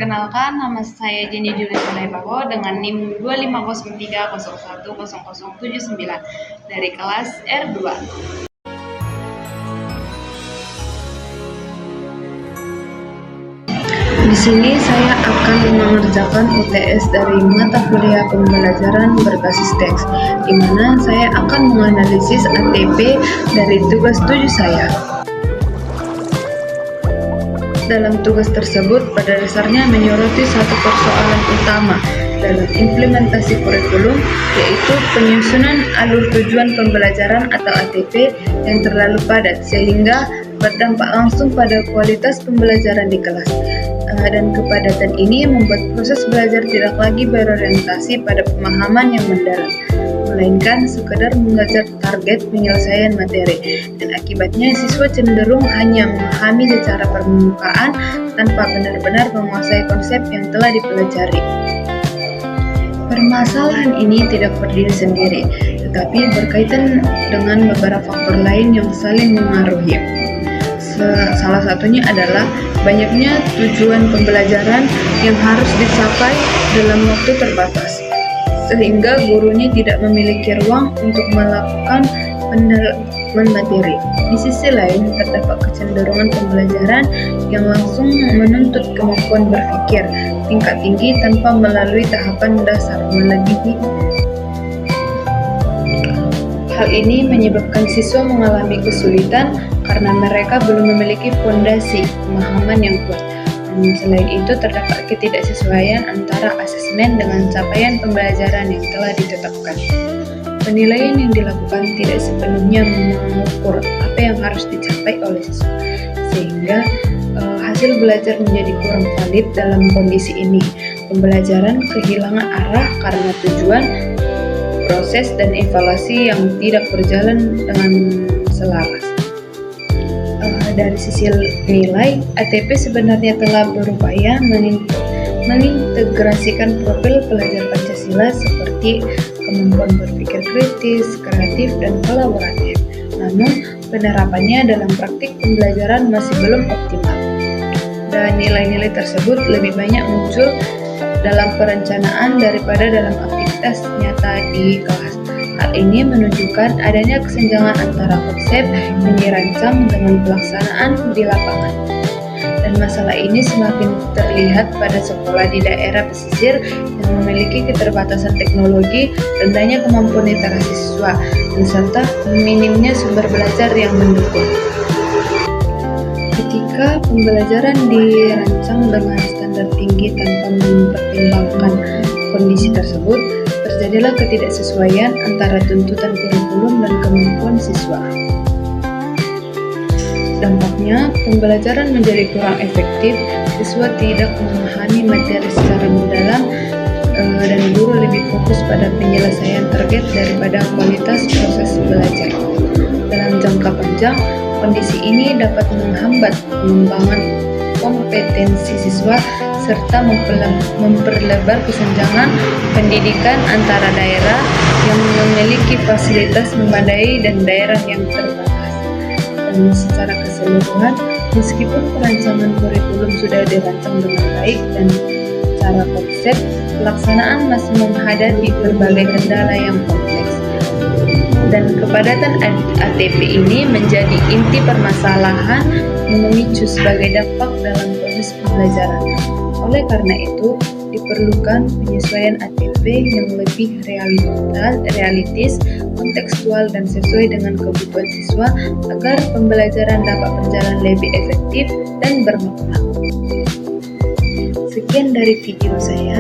Perkenalkan, nama saya Jenny Julius Sulaibago dengan NIM 2503010079 dari kelas R2. Di sini saya akan mengerjakan UTS dari mata kuliah pembelajaran berbasis teks, di mana saya akan menganalisis ATP dari tugas 7 saya. Dalam tugas tersebut, pada dasarnya menyoroti satu persoalan utama dalam implementasi kurikulum, yaitu penyusunan alur tujuan pembelajaran atau ATP yang terlalu padat sehingga berdampak langsung pada kualitas pembelajaran di kelas. Dan kepadatan ini membuat proses belajar tidak lagi berorientasi pada pemahaman yang mendalam, melainkan sekedar mengejar target penyelesaian materi, dan akibatnya siswa cenderung hanya memahami secara permukaan tanpa benar-benar menguasai konsep yang telah dipelajari. Permasalahan ini tidak berdiri sendiri, tetapi berkaitan dengan beberapa faktor lain yang saling mengaruhi. Salah satunya adalah banyaknya tujuan pembelajaran yang harus dicapai dalam waktu terbatas, sehingga gurunya tidak memiliki ruang untuk melakukan pendalaman materi. Di sisi lain, terdapat kecenderungan pembelajaran yang langsung menuntut kemampuan berpikir tingkat tinggi tanpa melalui tahapan dasar melebihi. Hal ini menyebabkan siswa mengalami kesulitan karena mereka belum memiliki fondasi pemahaman yang kuat. Dan selain itu, terdapat ketidaksesuaian antara asesmen dengan capaian pembelajaran yang telah ditetapkan. Penilaian yang dilakukan tidak sepenuhnya mengukur apa yang harus dicapai oleh siswa, sehingga hasil belajar menjadi kurang valid. Dalam kondisi ini, pembelajaran kehilangan arah karena tujuan, proses, dan evaluasi yang tidak berjalan dengan selaras. Dari sisi nilai, ATP sebenarnya telah berupaya mengintegrasikan profil pelajar Pancasila seperti kemampuan berpikir kritis, kreatif, dan kolaboratif. Namun, penerapannya dalam praktik pembelajaran masih belum optimal. Dan nilai-nilai tersebut lebih banyak muncul dalam perencanaan daripada dalam aktivitas nyata di kelas. Hal ini menunjukkan adanya kesenjangan antara konsep yang dirancang dengan pelaksanaan di lapangan. Dan masalah ini semakin terlihat pada sekolah di daerah pesisir yang memiliki keterbatasan teknologi, rendahnya kemampuan literasi siswa, dan serta minimnya sumber belajar yang mendukung. Ketika pembelajaran dirancang dengan standar tinggi tanpa mempertimbangkan kondisi tersebut, terjadilah ketidaksesuaian antara tuntutan kurikulum dan kemampuan siswa. Dampaknya, pembelajaran menjadi kurang efektif, siswa tidak memahami materi secara mendalam, dan guru lebih fokus pada penyelesaian target daripada kualitas proses belajar. Dalam jangka panjang, kondisi ini dapat menghambat pengembangan kompetensi siswa serta memperlebar kesenjangan pendidikan antara daerah yang memiliki fasilitas memadai dan daerah yang terbatas. Dan secara keseluruhan, meskipun perancangan kurikulum sudah dirancang dengan baik dan secara konsep, pelaksanaan masih menghadapi berbagai kendala yang kompleks. Dan kepadatan ATP ini menjadi inti permasalahan yang memicu sebagai dampak dalam proses pembelajaran. Oleh karena itu, diperlukan penyesuaian ATP yang lebih realistis, kontekstual, dan sesuai dengan kebutuhan siswa agar pembelajaran dapat berjalan lebih efektif dan bermakna. Sekian dari video saya.